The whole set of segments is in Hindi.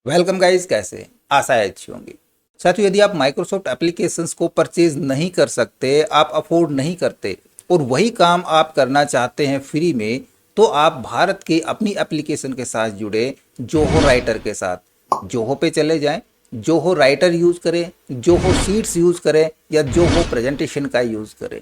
वेलकम गाइस, कैसे आशा है अच्छी होंगी। साथियों, यदि आप माइक्रोसॉफ्ट एप्लीकेशंस को परचेज नहीं कर सकते, आप अफोर्ड नहीं करते और वही काम आप करना चाहते हैं फ्री में, तो आप भारत के अपनी एप्लीकेशन के साथ जुड़े जोहो राइटर के साथ जोहो पे चले जाएं। जोहो राइटर यूज़ करें, जोहो शीट्स यूज़ करें या जोहो प्रेजेंटेशन का यूज़ करें।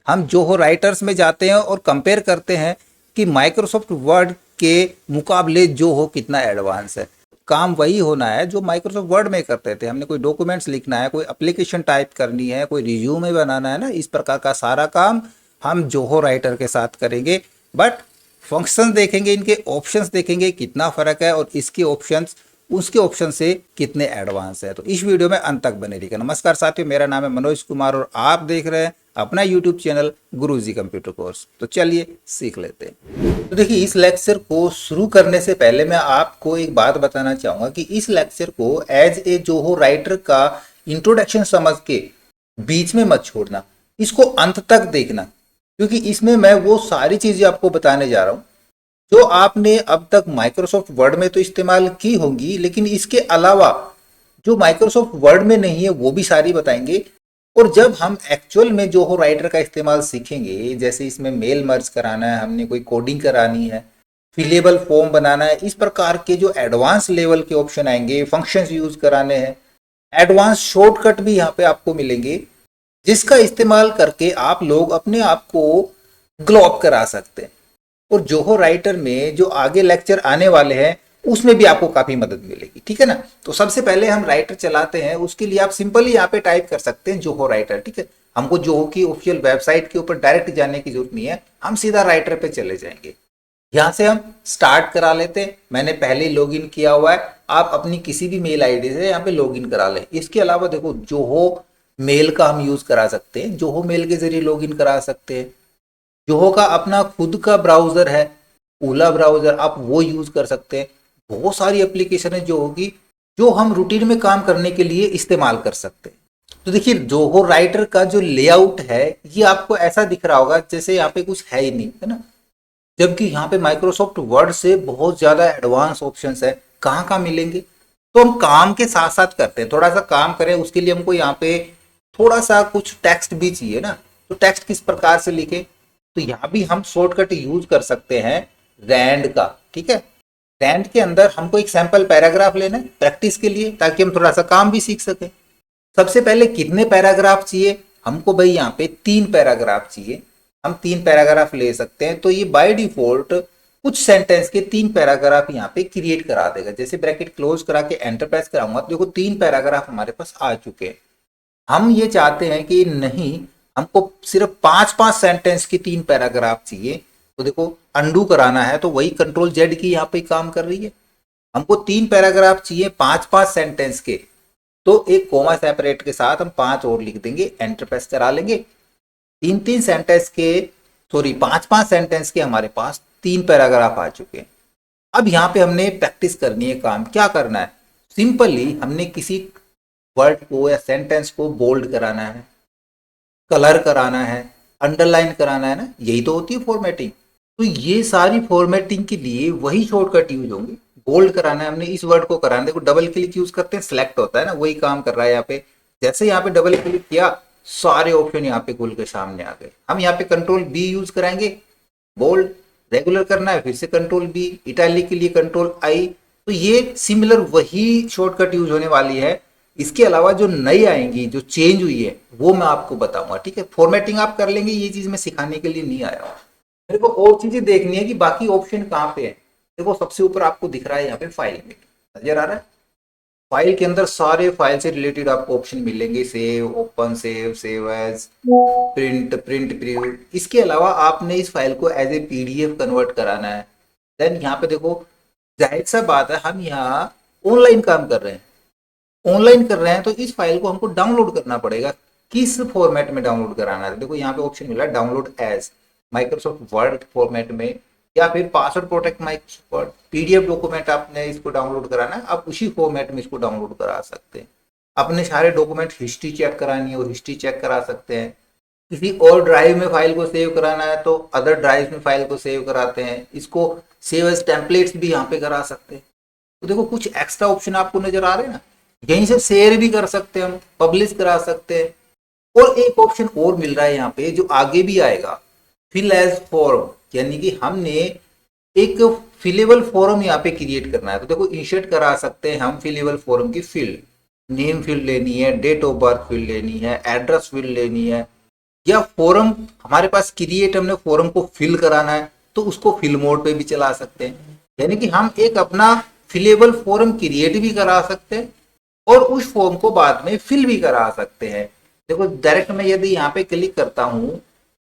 हम जोहो राइटर्स में जाते हैं और कंपेयर करते हैं कि माइक्रोसॉफ्ट वर्ड के मुकाबले जोहो कितना एडवांस है। काम वही होना है जो माइक्रोसॉफ्ट वर्ड में करते थे। हमने कोई डॉक्यूमेंट्स लिखना है, कोई एप्लीकेशन टाइप करनी है, कोई रिज्यूमे बनाना है ना, इस प्रकार का सारा काम हम जोहो राइटर के साथ करेंगे। बट फंक्शंस देखेंगे, इनके ऑप्शंस देखेंगे कितना फ़र्क है और इसके ऑप्शंस उसके ऑप्शन से कितने एडवांस है। तो इस वीडियो में अंत तक बने रहिएगा। नमस्कार साथियों, मेरा नाम है मनोज कुमार और आप देख रहे हैं अपना यूट्यूब चैनल गुरुजी कंप्यूटर कोर्स। तो चलिए सीख लेते हैं। तो देखिए, इस लेक्चर को शुरू करने से पहले मैं आपको एक बात बताना चाहूँगा कि इस लेक्चर को एज ए जोहो राइटर का इंट्रोडक्शन समझ के बीच में मत छोड़ना, इसको अंत तक देखना, क्योंकि इसमें मैं वो सारी चीज़ें आपको बताने जा रहा हूँ जो आपने अब तक माइक्रोसॉफ्ट वर्ड में तो इस्तेमाल की होंगी, लेकिन इसके अलावा जो माइक्रोसॉफ्ट वर्ड में नहीं है वो भी सारी बताएंगे। और जब हम एक्चुअल में जोहो राइटर का इस्तेमाल सीखेंगे, जैसे इसमें मेल मर्ज कराना है, हमने कोई कोडिंग करानी है, फिलेबल फॉर्म बनाना है, इस प्रकार के जो एडवांस लेवल के ऑप्शन आएंगे, फंक्शंस यूज कराने हैं, एडवांस शॉर्टकट भी यहाँ पे आपको मिलेंगे, जिसका इस्तेमाल करके आप लोग अपने आप को ग्लो अप करा सकते हैं। और जोहो राइटर में जो आगे लेक्चर आने वाले हैं उसमें भी आपको काफी मदद मिलेगी, ठीक है ना। तो सबसे पहले हम राइटर चलाते हैं, उसके लिए आप सिंपली यहाँ पे टाइप कर सकते हैं जोहो राइटर, ठीक है। हमको जोहो की ऑफिशियल वेबसाइट के ऊपर डायरेक्ट जाने की जरूरत नहीं है, हम सीधा राइटर पे चले जाएंगे। यहाँ से हम स्टार्ट करा लेते हैं। मैंने पहले लॉगिन किया हुआ है, आप अपनी किसी भी मेल आईडी से यहाँ पे लॉगिन करा लें। इसके अलावा देखो, जोहो मेल का हम यूज करा सकते हैं, जोहो मेल के जरिए लॉगिन करा सकते हैं। जोहो का अपना खुद का ब्राउजर है, ओला ब्राउजर, आप वो यूज कर सकते हैं। बहुत सारी एप्लीकेशन है जो होगी जो हम रूटीन में काम करने के लिए इस्तेमाल कर सकते हैं। तो देखिए, जोहो राइटर का जो लेआउट है ये आपको ऐसा दिख रहा होगा जैसे यहाँ पे कुछ है ही नहीं, है ना। जबकि यहाँ पे माइक्रोसॉफ्ट वर्ड से बहुत ज्यादा एडवांस ऑप्शंस है। कहाँ कहाँ मिलेंगे, तो हम काम के साथ साथ करते हैं। थोड़ा सा काम करें उसके लिए हमको यहाँ पे थोड़ा सा कुछ टेक्स्ट भी चाहिए ना। तो टेक्स्ट किस प्रकार से लिखे, तो यहाँ भी हम शॉर्टकट यूज कर सकते हैं रैंड का, ठीक है। रैंड के अंदर हमको एक सैंपल पैराग्राफ लेना है प्रैक्टिस के लिए, ताकि हम थोड़ा सा काम भी सीख सके। सबसे पहले कितने पैराग्राफ चाहिए हमको, भाई यहाँ पे 3 पैराग्राफ चाहिए। हम 3 पैराग्राफ ले सकते हैं। तो ये बाय डिफॉल्ट कुछ सेंटेंस के 3 पैराग्राफ यहाँ पे क्रिएट करा देगा। जैसे ब्रैकेट क्लोज करा के एंटर प्रेस कराऊंगा तो देखो 3 पैराग्राफ हमारे पास आ चुके हैं। हम ये चाहते हैं कि नहीं, हमको सिर्फ 5-5 सेंटेंस की 3 पैराग्राफ चाहिए। तो देखो, अंडू कराना है तो वही कंट्रोल जेड की यहाँ पे काम कर रही है। हमको 3 पैराग्राफ चाहिए 5-5 सेंटेंस के, तो एक कोमा सेपरेट के साथ हम 5 और लिख देंगे, एंटर प्रेस करा लेंगे। 3-3 सेंटेंस के, सॉरी 5-5 सेंटेंस के हमारे पास 3 पैराग्राफ आ चुके हैं। अब यहाँ पे हमने प्रैक्टिस करनी है। काम क्या करना है, सिंपली हमने किसी वर्ड को या सेंटेंस को बोल्ड कराना है, कलर कराना है, अंडरलाइन कराना है ना, यही तो होती है फॉर्मेटिंग। तो ये सारी फॉर्मेटिंग के लिए वही शॉर्टकट यूज होंगे। बोल्ड कराना है हमने, इस वर्ड को कराना है, देखो डबल क्लिक यूज करते हैं, सिलेक्ट होता है ना, वही काम कर रहा है यहाँ पे। जैसे यहाँ पे डबल क्लिक किया, सारे ऑप्शन यहाँ पे खुल के सामने आ गए। हम यहाँ पे कंट्रोल बी यूज कराएंगे, बोल्ड। रेगुलर करना है फिर से कंट्रोल बी, इटैलिक के लिए कंट्रोल आई। तो ये सिमिलर वही शॉर्टकट यूज होने वाली है। इसके अलावा जो नई आएंगी, जो चेंज हुई है, वो मैं आपको बताऊंगा, ठीक है। फॉर्मेटिंग आप कर लेंगे, ये चीज मैं सिखाने के लिए नहीं आया हूँ। मेरे को और चीजें देखनी है कि बाकी ऑप्शन कहाँ पे है। देखो, सबसे ऊपर आपको दिख रहा है यहाँ पे फाइल में, नजर आ रहा है। फाइल के अंदर सारे फाइल से रिलेटेड आपको ऑप्शन मिलेंगे, save, open, save as, print, print preview. इसके अलावा आपने इस फाइल को एज ए पीडीएफ कन्वर्ट कराना है। देन यहाँ पे देखो, जाहिर सा बात है, हम यहाँ ऑनलाइन काम कर रहे हैं, ऑनलाइन कर रहे हैं, तो इस फाइल को हमको डाउनलोड करना पड़ेगा। किस फॉर्मेट में डाउनलोड कराना है, देखो यहाँ पे ऑप्शन मिला download as, Microsoft Word format में, या फिर password protect Microsoft Word PDF document आपने इसको डाउनलोड कराना है, आप उसी फॉर्मेट में इसको डाउनलोड करा सकते हैं। अपने सारे डॉक्यूमेंट हिस्ट्री चेक करानी है और हिस्ट्री चेक करा सकते हैं। किसी और ड्राइव में फाइल को सेव कराना है तो अदर ड्राइव में फाइल को सेव कराते हैं। इसको सेव एज टेम्पलेट्स भी यहाँ पे करा सकते हैं। तो देखो कुछ एक्स्ट्रा ऑप्शन आपको नजर आ रहे हैं ना, यहीं से शेयर भी कर सकते हैं, हम पब्लिश करा सकते हैं। और एक ऑप्शन और मिल रहा है यहाँ पे जो आगे भी आएगा, फिल एज फॉर्म, यानी कि हमने एक फिलेबल फॉर्म यहाँ पे क्रिएट करना है। तो देखो इंसर्ट करा सकते हैं हम फिलेबल फॉर्म की फील्ड, नेम फील्ड लेनी है, डेट ऑफ बर्थ फील्ड लेनी है, एड्रेस फील्ड लेनी है, या फॉर्म हमारे पास क्रिएट, हमने फॉर्म को फिल कराना है तो उसको फिल मोड पे भी चला सकते हैं। यानी कि हम एक अपना फिलेबल फॉर्म क्रिएट भी करा सकते हैं और उस फॉर्म को बाद में फिल भी करा सकते हैं। देखो डायरेक्ट मैं यदि यहाँ पे क्लिक करता हूं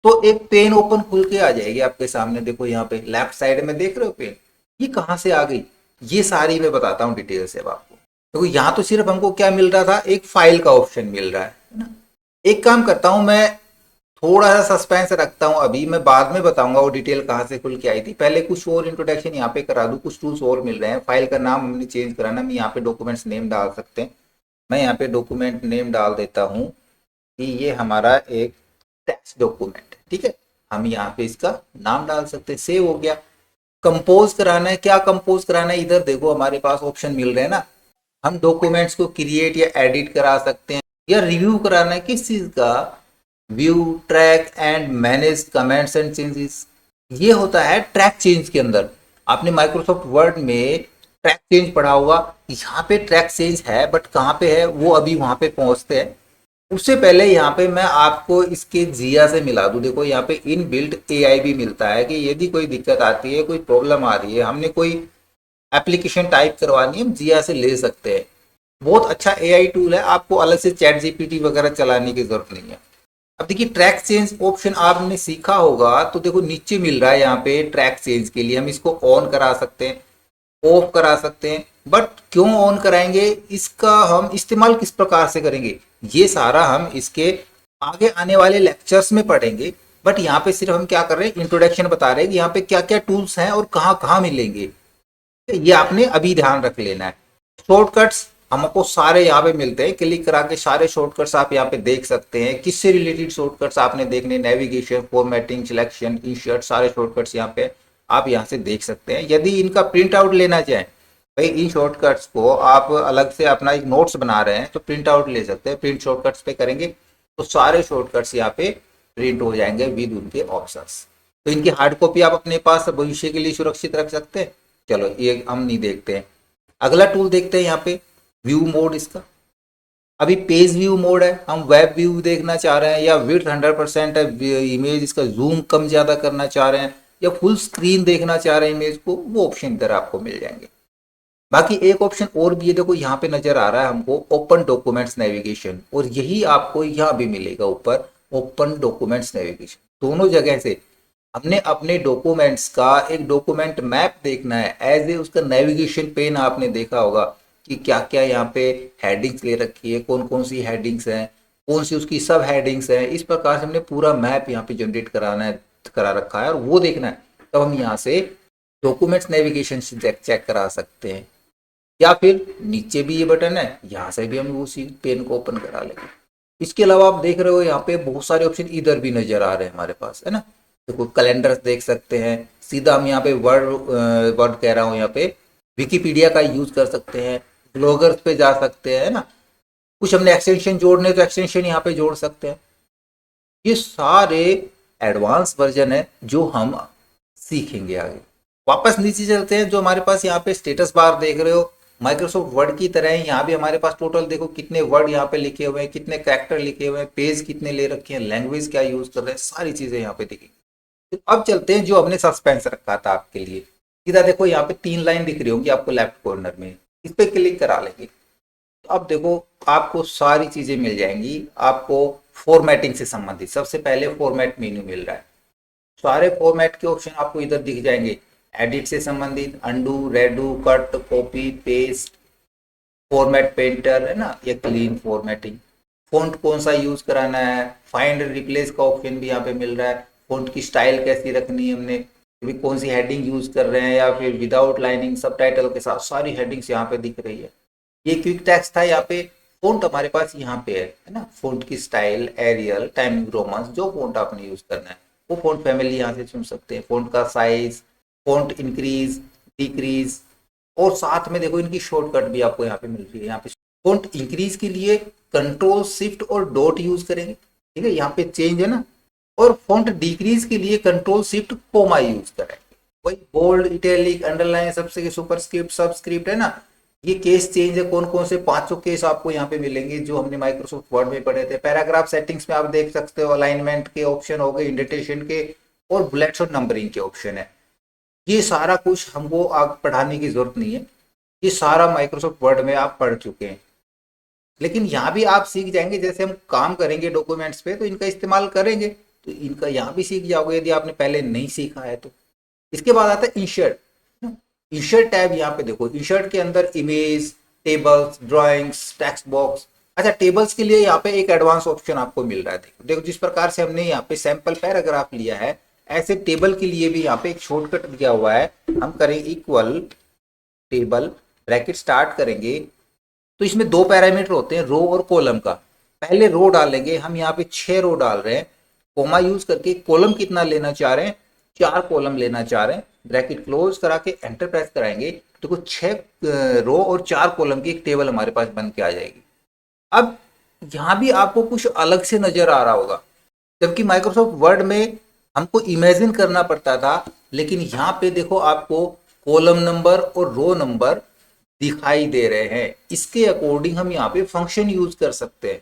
तो एक पेन ओपन खुल के आ जाएगी आपके सामने। देखो यहाँ पे लेफ्ट साइड में देख रहे हो पेन, ये कहाँ से आ गई, ये सारी मैं बताता हूँ डिटेल से अब आपको। देखो यहाँ तो सिर्फ हमको क्या मिल रहा था, एक फाइल का ऑप्शन मिल रहा है ना। एक काम करता हूँ मैं, थोड़ा सा सस्पेंस रखता हूँ अभी, मैं बाद में बताऊंगा वो डिटेल कहाँ से खुल के आई थी। पहले कुछ और इंट्रोडक्शन यहाँ पे करा दूँ, कुछ टूल्स और मिल रहे हैं। फाइल का नाम हमने चेंज कराना, हम यहाँ पे डॉक्यूमेंट्स नेम डाल सकते हैं। मैं यहाँ पे डॉक्यूमेंट नेम डाल देता हूँ कि ये हमारा एक टेक्स्ट डॉक्यूमेंट है, ठीक है। हम यहाँ पे इसका नाम डाल सकते हैं, सेव हो गया। कंपोज कराना है, क्या कंपोज कराना है, इधर देखो हमारे पास ऑप्शन मिल रहे हैं ना। हम डॉक्यूमेंट्स को क्रिएट या एडिट करा सकते हैं, या रिव्यू कराना है किस चीज का, view, track and manage comments and changes. ये होता है ट्रैक चेंज के अंदर। आपने माइक्रोसॉफ्ट वर्ड में ट्रैक चेंज पढ़ा होगा, यहाँ पे ट्रैक चेंज है, बट कहाँ पे है वो अभी वहां पे पहुंचते हैं। उससे पहले यहाँ पे मैं आपको इसके जिया से मिला दूं। देखो यहाँ पे इन बिल्ट एआई भी मिलता है कि यदि कोई दिक्कत आती है, कोई प्रॉब्लम आ रही है, हमने कोई एप्लीकेशन टाइप करवानी है, हम जिया से ले सकते हैं। बहुत अच्छा एआई टूल है, आपको अलग से चैट जीपीटी वगैरह चलाने की जरूरत नहीं है। अब देखिए ट्रैक चेंज ऑप्शन आपने सीखा होगा, तो देखो नीचे मिल रहा है यहाँ पे ट्रैक चेंज के लिए हम इसको ऑन करा सकते हैं, ऑफ करा सकते हैं। बट क्यों ऑन कराएंगे, इसका हम इस्तेमाल किस प्रकार से करेंगे, ये सारा हम इसके आगे आने वाले लेक्चर्स में पढ़ेंगे। बट यहाँ पे सिर्फ हम क्या कर रहे हैं, इंट्रोडक्शन बता रहे हैं कि यहाँ पे क्या क्या टूल्स हैं और कहाँ कहाँ मिलेंगे, ये आपने अभी ध्यान रख लेना है। शॉर्टकट्स हमको सारे यहाँ पे मिलते हैं, क्लिक करा के सारे शॉर्टकट्स आप यहाँ पे देख सकते हैं। किससे रिलेटेड शॉर्टकट्स आपने देखने, नेविगेशन, फॉर्मेटिंग, सिलेक्शन, इंसर्ट, सारे शॉर्टकट्स यहाँ पे आप यहाँ से देख सकते हैं। यदि इनका प्रिंट आउट लेना चाहें, भाई इन शॉर्टकट्स को आप अलग से अपना एक नोट्स बना रहे हैं तो प्रिंट आउट ले सकते हैं। प्रिंट शॉर्टकट्स पे करेंगे तो सारे शॉर्टकट्स यहाँ पे प्रिंट हो जाएंगे विद उनके ऑप्शंस। तो इनकी हार्ड कॉपी आप अपने पास भविष्य के लिए सुरक्षित रख सकते हैं। चलो ये हम नहीं देखते हैं, अगला टूल देखते हैं यहाँ पे व्यू मोड। इसका अभी पेज व्यू मोड है, हम वेब व्यू देखना चाह रहे हैं, या विड्थ 100% है इमेज, इसका जूम कम ज्यादा करना चाह रहे हैं, या फुल स्क्रीन देखना चाह रहे हैं इमेज को, वो ऑप्शन इधर आपको मिल जाएंगे। बाकी एक ऑप्शन और भी है, देखो यहाँ पे नजर आ रहा है हमको ओपन डॉक्यूमेंट्स नेविगेशन, और यही आपको यहाँ भी मिलेगा ऊपर ओपन डॉक्यूमेंट्स नेविगेशन। दोनों जगह से हमने अपने डॉक्यूमेंट्स का एक डॉक्यूमेंट मैप देखना है, एज ए उसका नेविगेशन पेन आपने देखा होगा कि क्या क्या यहाँ पे हेडिंग्स ले रखी है, कौन कौन सी हेडिंग्स हैं, कौन सी उसकी सब हेडिंग्स हैं। इस प्रकार से हमने पूरा मैप यहाँ पे जनरेट कराना है, करा रखा है, और वो देखना है। तब हम यहाँ से डॉक्यूमेंट्स नेविगेशन से चेक करा सकते हैं, या फिर नीचे भी ये बटन है, यहाँ से भी हम उसी पेन को ओपन करा लेंगे। इसके अलावा आप देख रहे हो यहाँ पे बहुत सारे ऑप्शन इधर भी नजर आ रहे हैं हमारे पास, है ना। देखो कैलेंडर देख सकते हैं, सीधा हम यहाँ पे वर्ड कह रहा हूँ, यहाँ पे विकिपीडिया का यूज कर सकते हैं, ब्लॉगर्स पे जा सकते हैं, है ना। कुछ हमने एक्सटेंशन जोड़ने तो एक्सटेंशन यहाँ पे जोड़ सकते हैं। ये सारे एडवांस वर्जन है जो हम सीखेंगे आगे। वापस नीचे चलते हैं, जो हमारे पास यहाँ पे स्टेटस बार देख रहे हो माइक्रोसॉफ्ट वर्ड की तरह है। यहाँ भी हमारे पास टोटल देखो कितने वर्ड यहाँ पे लिखे हुए हैं, कितने कैरेक्टर लिखे हुए हैं, पेज कितने ले रखे हैं, लैंग्वेज क्या यूज कर रहे हैं, सारी चीजें यहाँ पे दिखेंगी। तो अब चलते हैं जो हमने सस्पेंस रखा था आपके लिए। सीधा देखो यहाँ पे 3 लाइन दिख रही होंगी आपको लेफ्ट कॉर्नर में, इस पे क्लिक करा लेंगे तो अब देखो आपको सारी चीजें मिल जाएंगी। आपको फॉर्मेटिंग से संबंधित सबसे पहले फॉर्मेट मेन्यू मिल रहा है, सारे फॉर्मेट के ऑप्शन आपको इधर दिख जाएंगे। एडिट से संबंधित undo, redo, cut, copy, paste, format painter, है ना, या क्लीन फॉर्मेटिंग, फॉन्ट कौन सा यूज कराना है, फाइंड रिप्लेस का ऑप्शन भी यहाँ पे मिल रहा है, फॉन्ट की स्टाइल कैसी रखनी है, हमने भी कौन सी हेडिंग यूज कर रहे हैं, या फिर विदाउट लाइनिंग सबटाइटल के साथ, सारी हेडिंग्स यहाँ पे दिख रही है। ये क्विक टेक्स्ट था, यहाँ पे फॉन्ट हमारे पास यहाँ पे है ना। फॉन्ट की स्टाइल, एरियल, टाइमिंग रोमन्स, जो फॉन्ट आपने यूज करना है वो फॉन्ट फैमिली यहाँ से चुन सकते हैं। फॉन्ट का साइज, फॉन्ट इंक्रीज, डिक्रीज, और साथ में देखो इनकी शॉर्टकट भी आपको यहाँ पे मिल रही है। यहाँ पे फॉन्ट इंक्रीज के लिए कंट्रोल शिफ्ट और डॉट यूज करेंगे, ठीक है, यहाँ पे चेंज है ना। और फॉन्ट डिक्रीज के लिए कंट्रोल शिफ्ट कोमा यूज करेंगे। वही बोल्ड, इटैलिक, अंडरलाइन, सबसे सुपरस्क्रिप्ट, सबस्क्रिप्ट है ना, ये केस चेंज है। कौन कौन से 500 केस आपको यहाँ पे मिलेंगे जो हमने माइक्रोसॉफ्ट वर्ड में पढ़े थे। पैराग्राफ सेटिंग्स में आप देख सकते हो अलाइनमेंट के ऑप्शन हो गए, इंडेंटेशन के, और बुलेट्स और नंबरिंग के ऑप्शन है। ये सारा कुछ हमको आप पढ़ाने की जरूरत नहीं है, ये सारा माइक्रोसॉफ्ट वर्ड में आप पढ़ चुके हैं। लेकिन यहाँ भी आप सीख जाएंगे, जैसे हम काम करेंगे डॉक्यूमेंट्स पे तो इनका इस्तेमाल करेंगे, तो इनका यहाँ भी सीख जाओगे यदि आपने पहले नहीं सीखा है तो। इसके बाद आता है इंसर्ट। इंसर्ट टैब यहाँ पे देखो, इंसर्ट के अंदर image, tables, drawings, text box. अच्छा, टेबल्स के लिए यहाँ पे एक एडवांस ऑप्शन आपको मिल रहा है। देखो देखो जिस प्रकार से हमने यहाँ पे सैंपल पैराग्राफ लिया है, ऐसे टेबल के लिए भी यहाँ पे एक शॉर्टकट दिया हुआ है। हम करेंगे इक्वल टेबल, ब्रैकेट स्टार्ट करेंगे, तो इसमें दो पैरामीटर होते हैं, रो और कॉलम का। पहले रो डालेंगे, हम यहाँ पे 6 रो डाल रहे हैं, कोमा यूज करके। कॉलम कितना लेना चाह रहे हैं, 4 कॉलम लेना चाह रहे हैं। ब्रैकेट क्लोज करा के एंटर प्रेस कराएंगे तो कुछ 6 रो और 4 कॉलम की एक टेबल हमारे पास बन के आ जाएगी। अब यहाँ भी आपको कुछ अलग से नजर आ रहा होगा, जबकि माइक्रोसॉफ्ट वर्ड में हमको इमेजिन करना पड़ता था, लेकिन यहाँ पे देखो आपको कॉलम नंबर और रो नंबर दिखाई दे रहे हैं। इसके अकॉर्डिंग हम यहाँ पे फंक्शन यूज कर सकते हैं।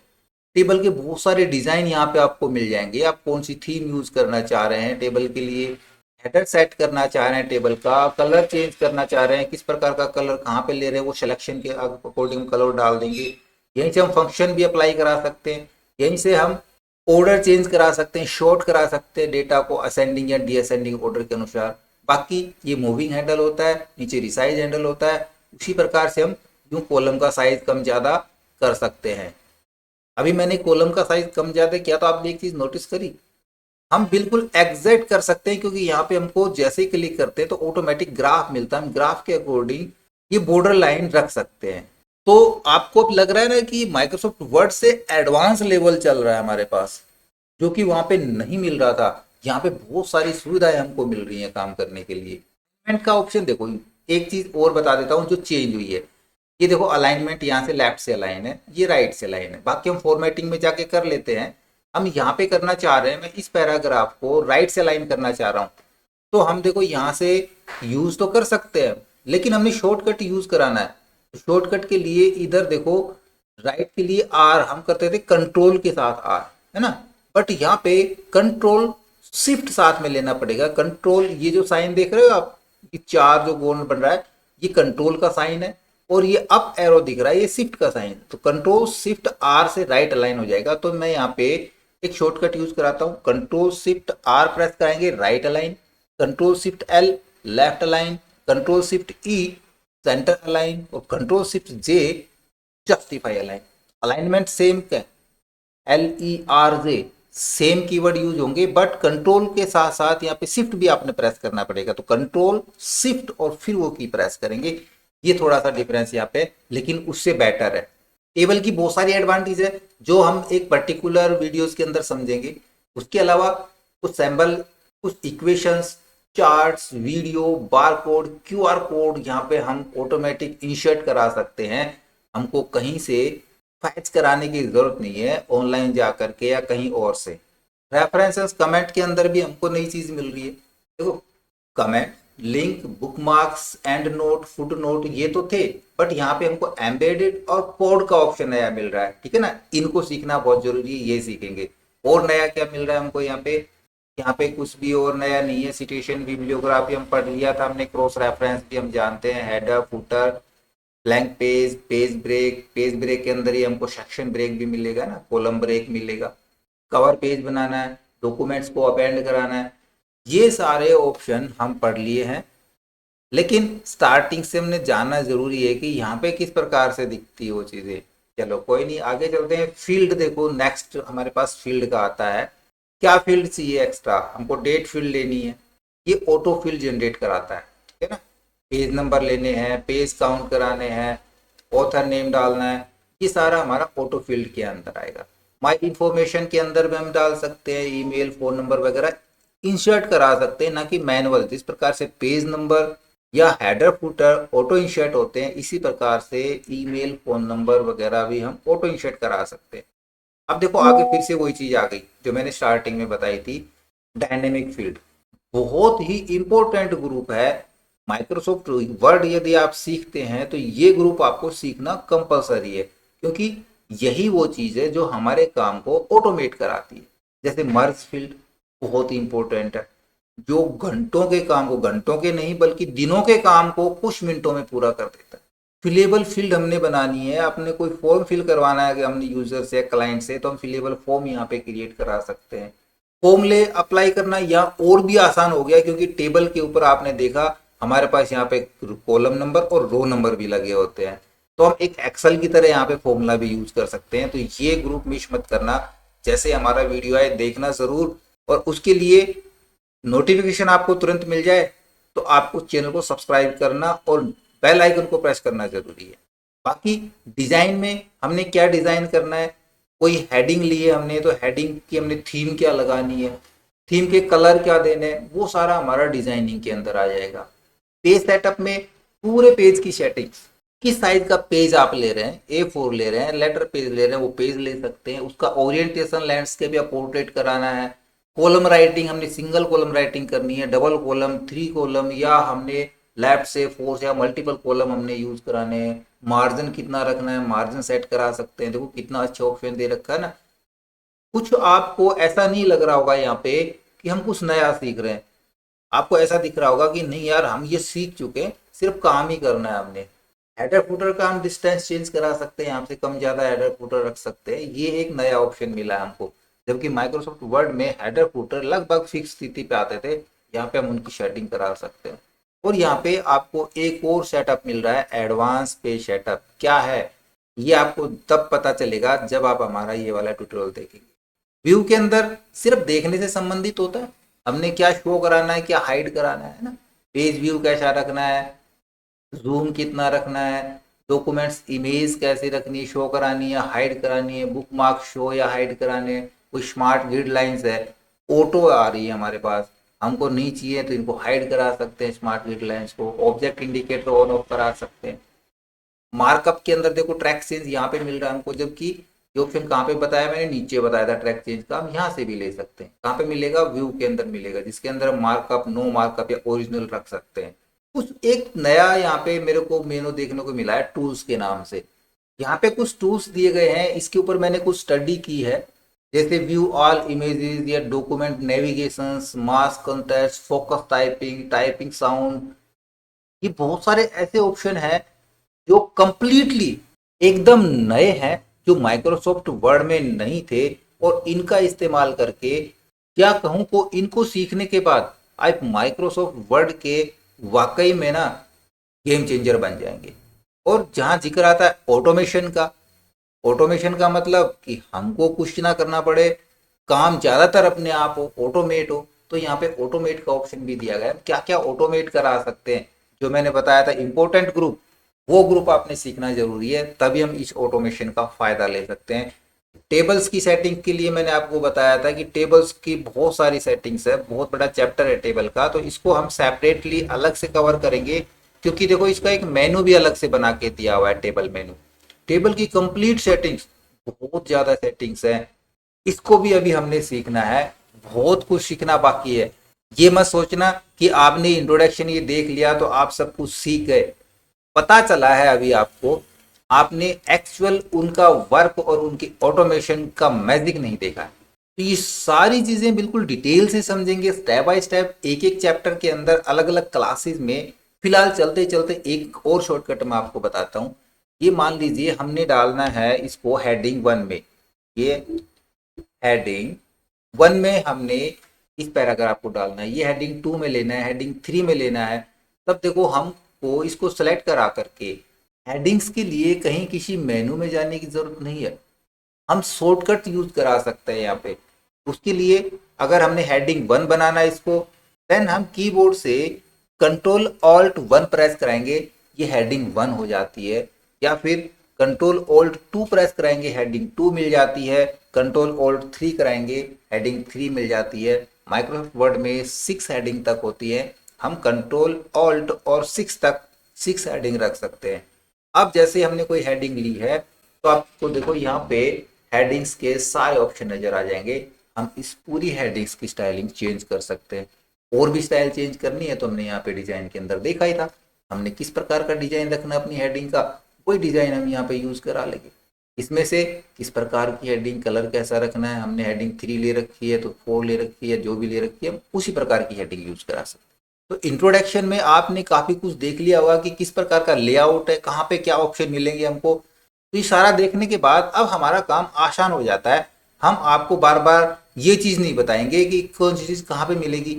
टेबल के बहुत सारे डिजाइन यहाँ पे आपको मिल जाएंगे। आप कौन सी थीम यूज करना चाह रहे हैं टेबल के लिए, हेडर सेट करना चाह रहे हैं, टेबल का कलर चेंज करना चाह रहे हैं, किस प्रकार का कलर कहाँ पे ले रहे हैं, वो सिलेक्शन के अकॉर्डिंग कलर डाल देंगे। यहीं से हम फंक्शन भी अप्लाई करा सकते हैं, यहीं से हम ऑर्डर चेंज करा सकते हैं, शॉर्ट करा सकते हैं डेटा को असेंडिंग या डिसेंडिंग ऑर्डर के अनुसार। बाकी ये मूविंग हैंडल होता है, नीचे रिसाइज हैंडल होता है। उसी प्रकार से हम यूं कॉलम का साइज कम ज्यादा कर सकते हैं। अभी मैंने कॉलम का साइज कम ज्यादा किया तो आपने एक चीज नोटिस करी, हम बिल्कुल एग्जैक्ट कर सकते हैं, क्योंकि यहाँ पे हमको जैसे ही क्लिक करते हैं तो ऑटोमेटिक ग्राफ मिलता है। हम ग्राफ के अकॉर्डिंग ये बॉर्डर लाइन रख सकते हैं। तो आपको अब लग रहा है ना कि माइक्रोसॉफ्ट वर्ड से एडवांस लेवल चल रहा है हमारे पास, जो कि वहां पे नहीं मिल रहा था। यहाँ पे बहुत सारी सुविधाएं हमको मिल रही हैं काम करने के लिए। अलाइनमेंट का ऑप्शन देखो, एक चीज और बता देता हूँ जो चेंज हुई है। ये देखो अलाइनमेंट यहाँ से लेफ्ट से अलाइन है, ये राइट से अलाइन है। बाकी हम फॉर्मेटिंग में जाके कर लेते हैं। हम यहाँ पे करना चाह रहे हैं, मैं इस पैराग्राफ को राइट से अलाइन करना चाह रहा हूँ, तो हम देखो यहाँ से यूज तो कर सकते हैं, लेकिन हमने शॉर्टकट यूज कराना है। शॉर्टकट के लिए इधर देखो, राइट के लिए आर हम करते थे कंट्रोल के साथ आर, है ना, बट यहाँ पे कंट्रोल शिफ्ट साथ में लेना पड़ेगा। कंट्रोल, ये जो साइन देख रहे हो आप, ये 4 जो गोल बन रहा है, ये कंट्रोल का साइन है, और ये अप एरो दिख रहा है, ये शिफ्ट का साइन। तो कंट्रोल शिफ्ट आर से राइट अलाइन हो जाएगा। तो मैं यहाँ पे एक शॉर्टकट यूज कराता हूँ, कंट्रोल शिफ्ट आर प्रेस कराएंगे right align, control shift L left align, control shift E centre align, और control shift J justify align. Alignment same क्या, LERJ सेम कीवर्ड यूज होंगे, बट कंट्रोल के साथ साथ यहाँ पे शिफ्ट भी आपने प्रेस करना पड़ेगा। तो कंट्रोल शिफ्ट और फिर वो की प्रेस करेंगे। ये थोड़ा सा डिफरेंस यहाँ पे, लेकिन उससे बेटर है। टेबल की बहुत सारी एडवांटेज है जो हम एक पर्टिकुलर वीडियोस के अंदर समझेंगे। उसके अलावा कुछ सैम्बल, कुछ equations, charts, video, barcode, QR code यहाँ पे हम ऑटोमेटिक इंसर्ट करा सकते हैं। हमको कहीं से फैच कराने की जरूरत नहीं है, ऑनलाइन जा करके या कहीं और से। रेफरेंसेस, कमेंट के अंदर भी हमको नई चीज मिल रही है। देखो comment, link, bookmarks, and note, foot note, ये तो थे, बट यहाँ पे हमको एम्बेडेड और कोड का ऑप्शन नया मिल रहा है, ठीक है ना। इनको सीखना बहुत जरूरी है, ये सीखेंगे। और नया क्या मिल रहा है हमको यहाँ पे, यहाँ पे कुछ भी और नया नहीं है। सिटेशन, बिब्लियोग्राफी हम पढ़ लिया था हमने, क्रॉस रेफरेंस भी हम जानते हैं, header, footer, blank page, page break. Page break के अंदर ही हमको सेक्शन ब्रेक भी मिलेगा ना, कॉलम ब्रेक मिलेगा। कवर पेज बनाना है, डॉक्यूमेंट्स को अपेंड कराना है, ये सारे ऑप्शन हम पढ़ लिए हैं। लेकिन स्टार्टिंग से हमने जानना जरूरी है कि यहाँ पे किस प्रकार से दिखती है वो चीजें। चलो कोई नहीं, आगे चलते हैं। फील्ड देखो, नेक्स्ट हमारे पास फील्ड का आता है। क्या फील्ड चाहिए एक्स्ट्रा, हमको डेट फील्ड लेनी है, ये ऑटो फील्ड जनरेट कराता है, ठीक है ना। पेज नंबर लेने हैं, पेज काउंट कराने हैं, ऑथर नेम डालना है, ये सारा हमारा ऑटो फील्ड के अंदर आएगा। माई इंफॉर्मेशन के अंदर भी हम डाल सकते हैं, ईमेल, फोन नंबर वगैरह इंसर्ट करा सकते हैं, ना कि मैनुअल। जिस प्रकार से पेज नंबर या हेडर फुटर ऑटो इंसर्ट होते हैं, इसी प्रकार से ईमेल, फोन नंबर वगैरह भी हम ऑटो इंसर्ट करा सकते हैं। अब देखो आगे फिर से वही चीज आ गई जो मैंने स्टार्टिंग में बताई थी, डायनेमिक फील्ड। बहुत ही इंपॉर्टेंट ग्रुप है। माइक्रोसॉफ्ट वर्ड यदि आप सीखते हैं तो ये ग्रुप आपको सीखना कंपलसरी है, क्योंकि यही वो चीज है जो हमारे काम को ऑटोमेट कराती है। जैसे मर्ज फील्ड बहुत ही इंपॉर्टेंट है, जो घंटों के काम को, घंटों के नहीं बल्कि दिनों के काम को कुछ मिनटों में पूरा कर देता है। फिलेबल फील्ड हमने बनानी है, अपने कोई फॉर्म फिल करवाना है कि हमने यूजर से, क्लाइंट से, तो हम फिलेबल फॉर्म यहाँ पे क्रिएट करा सकते हैं। फॉर्मूले अप्लाई करना यहाँ और भी आसान हो गया, क्योंकि टेबल के ऊपर आपने देखा हमारे पास यहाँ पे कॉलम नंबर और रो नंबर भी लगे होते हैं, तो हम एक एक्सेल की तरह यहाँ पे फॉर्मूला भी यूज कर सकते हैं। तो ये ग्रुप मिस मत करना, जैसे हमारा वीडियो आए देखना जरूर, और उसके लिए नोटिफिकेशन आपको तुरंत मिल जाए तो आपको चैनल को सब्सक्राइब करना और बेल आइकन को प्रेस करना जरूरी है। बाकी डिजाइन में हमने क्या डिजाइन करना है, कोई हेडिंग लिए हमने तो हेडिंग की हमने थीम क्या लगानी है, थीम के कलर क्या देने हैं, वो सारा हमारा डिजाइनिंग के अंदर आ जाएगा। पेज सेटअप में पूरे पेज की सेटिंग्स, किस साइज का पेज आप ले रहे हैं, A4 ले रहे हैं, लेटर पेज ले रहे हैं, वो पेज ले सकते हैं। उसका ओरिएंटेशन लैंडस्केप या पोर्ट्रेट कराना है। कॉलम राइटिंग हमने सिंगल कॉलम राइटिंग करनी है, डबल कॉलम, 3 कॉलम, या हमने लेफ्ट से 4 या मल्टीपल कॉलम हमने यूज कराने हैं। मार्जिन कितना रखना है, मार्जिन सेट करा सकते हैं। देखो कितना अच्छा ऑप्शन दे रखा है ना। कुछ आपको ऐसा नहीं लग रहा होगा यहाँ पे कि हम कुछ नया सीख रहे हैं, आपको ऐसा दिख रहा होगा कि नहीं यार हम ये सीख चुके हैं, सिर्फ काम ही करना है हमने। हेडर फुटर का हम डिस्टेंस चेंज करा सकते हैं, यहाँ से कम ज्यादा हेडर फुटर रख सकते हैं, ये एक नया ऑप्शन मिला है हमको। जबकि माइक्रोसॉफ्ट वर्ड में हेडर फुटर लगभग फिक्स स्थिति पे आते थे, यहाँ पे हम उनकी सेटिंग करा सकते हैं। और यहाँ पे आपको एक और सेटअप मिल रहा है, एडवांस पेज सेटअप। क्या है ये आपको तब पता चलेगा जब आप हमारा ये वाला ट्यूटोरियल देखेंगे। व्यू के अंदर सिर्फ देखने से संबंधित होता है, हमने क्या शो कराना है, क्या हाइड कराना है ना। पेज व्यू कैसा रखना है, जूम कितना रखना है, डॉक्यूमेंट्स इमेज कैसे रखनी है, शो करानी है, हाइड करानी है, बुक मार्क शो या हाइड कराने हैं। कोई स्मार्ट ग्रिड लाइंस है, ऑटो आ रही है हमारे पास, हमको नहीं चाहिए तो इनको हाइड करा सकते हैं स्मार्ट ग्रिड लाइंस को। ऑब्जेक्ट इंडिकेटर ऑन ऑफ करा सकते हैं। मार्कअप के अंदर देखो ट्रैक चेंज यहाँ पे मिल रहा है हमको, जबकि ये ऑप्शन कहाँ पे बताया मैंने, नीचे बताया था ट्रैक चेंज का। हम यहाँ से भी ले सकते हैं, कहाँ पे मिलेगा, व्यू के अंदर मिलेगा, जिसके अंदर हम मार्कअप, नो मार्कअप या ओरिजिनल रख सकते हैं। कुछ एक नया यहाँ पे मेरे को मेनू देखने को मिला है टूल्स के नाम से। यहाँ पे कुछ टूल्स दिए गए हैं, इसके ऊपर मैंने कुछ स्टडी की है, जैसे व्यू ऑल इमेजेस या document navigation, mass contest, focus typing, typing sound. ये बहुत सारे ऐसे ऑप्शन हैं जो कंप्लीटली एकदम नए हैं, जो माइक्रोसॉफ्ट वर्ड में नहीं थे। और इनका इस्तेमाल करके क्या कहूँ को, इनको सीखने के बाद आप माइक्रोसॉफ्ट वर्ड के वाकई में ना गेम चेंजर बन जाएंगे। और जहाँ जिक्र आता है ऑटोमेशन का, ऑटोमेशन का मतलब कि हमको कुछ ना करना पड़े, काम ज़्यादातर अपने आप हो, ऑटोमेट हो, तो यहाँ पे ऑटोमेट का ऑप्शन भी दिया गया है। क्या क्या ऑटोमेट करा सकते हैं, जो मैंने बताया था इंपॉर्टेंट ग्रुप, वो ग्रुप आपने सीखना जरूरी है, तभी हम इस ऑटोमेशन का फायदा ले सकते हैं। टेबल्स की सेटिंग के लिए मैंने आपको बताया था कि टेबल्स की बहुत सारी सेटिंग्स है, बहुत बड़ा चैप्टर है टेबल का, तो इसको हम सेपरेटली अलग से कवर करेंगे, क्योंकि देखो इसका एक मेनू भी अलग से बना के दिया हुआ है, टेबल मेनू। टेबल की कंप्लीट सेटिंग्स, बहुत ज्यादा सेटिंग्स है, इसको भी अभी हमने सीखना है, बहुत कुछ सीखना बाकी है। ये मत सोचना कि आपने इंट्रोडक्शन ये देख लिया तो आप सब कुछ सीख गए। पता चला है अभी आपको, आपने एक्चुअल उनका वर्क और उनकी ऑटोमेशन का मैजिक नहीं देखा है। तो ये सारी चीजें बिल्कुल डिटेल से समझेंगे, स्टेप बाय स्टेप, एक एक चैप्टर के अंदर अलग अलग क्लासेस में। फिलहाल चलते चलते एक और शॉर्टकट मैं आपको बताता हूँ। ये मान लीजिए हमने डालना है इसको हेडिंग 1 में, ये हेडिंग 1 में हमने इस पैराग्राफ को डालना है, ये हेडिंग 2 में लेना है, हेडिंग 3 में लेना है। तब देखो हमको इसको सेलेक्ट करा करके हेडिंग्स के लिए कहीं किसी मेनू में जाने की जरूरत नहीं है, हम शॉर्टकट यूज करा सकते हैं यहाँ पे। उसके लिए अगर हमने हेडिंग 1 बनाना है इसको, देन हम कीबोर्ड से कंट्रोल ऑल्ट 1 प्रेस कराएंगे, ये हेडिंग 1 हो जाती है। या फिर कंट्रोल ऑल्ट 2 प्रेस कराएंगे, हेडिंग 2 मिल जाती है। कंट्रोल ऑल्ट 3 कराएंगे, हेडिंग 3 मिल जाती है। माइक्रोसॉफ्ट वर्ड में 6 हेडिंग तक होती है, हम कंट्रोल ऑल्ट और 6 तक 6 हेडिंग रख सकते हैं। अब जैसे हमने कोई हेडिंग ली है तो आपको देखो यहाँ पे हेडिंग्स के सारे ऑप्शन नजर आ जाएंगे। हम इस पूरी हेडिंग्स की स्टाइलिंग चेंज कर सकते हैं। और भी स्टाइल चेंज करनी है तो हमने यहाँ पे डिजाइन के अंदर देखा ही था, हमने किस प्रकार का डिजाइन रखना है अपनी हेडिंग का, वही डिजाइन हम यहाँ पे यूज करा लेंगे। इसमें से किस प्रकार की हेडिंग, कलर कैसा रखना है, हमने हेडिंग 3 ले रखी है तो 4 ले रखी है, जो भी ले रखी है उसी प्रकार की हेडिंग यूज करा सकते हैं। तो इंट्रोडक्शन में आपने काफी कुछ देख लिया होगा कि किस प्रकार का लेआउट है, कहाँ पे क्या ऑप्शन मिलेंगे हमको। तो ये सारा देखने के बाद अब हमारा काम आसान हो जाता है। हम आपको बार बार ये चीज नहीं बताएंगे कि कौन सी चीज कहाँ पे मिलेगी,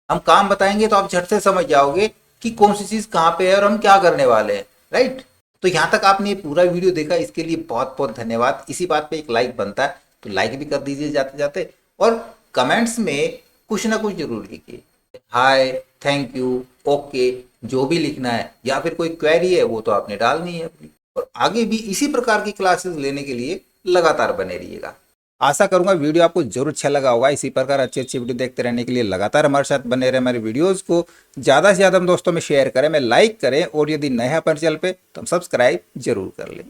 हम काम बताएंगे तो आप झट से समझ जाओगे कि कौन सी चीज कहाँ पे है और हम क्या करने वाले हैं, राइट। तो यहाँ तक आपने ये पूरा वीडियो देखा, इसके लिए बहुत बहुत धन्यवाद। इसी बात पे एक लाइक बनता है तो लाइक भी कर दीजिए जाते जाते, और कमेंट्स में कुछ ना कुछ जरूर लिखिए, हाय, थैंक यू, ओके, जो भी लिखना है, या फिर कोई क्वेरी है वो तो आपने डालनी है अपनी। और आगे भी इसी प्रकार की क्लासेस लेने के लिए लगातार बने रहिएगा। आशा करूंगा वीडियो आपको जरूर अच्छा लगा होगा। इसी प्रकार अच्छी अच्छी वीडियो देखते रहने के लिए लगातार हमारे साथ बने रहे। हमारे वीडियोस को ज़्यादा से ज़्यादा हम दोस्तों में शेयर करें, में लाइक करें, और यदि नया पर चैनल पे तो हम सब्सक्राइब जरूर कर लें।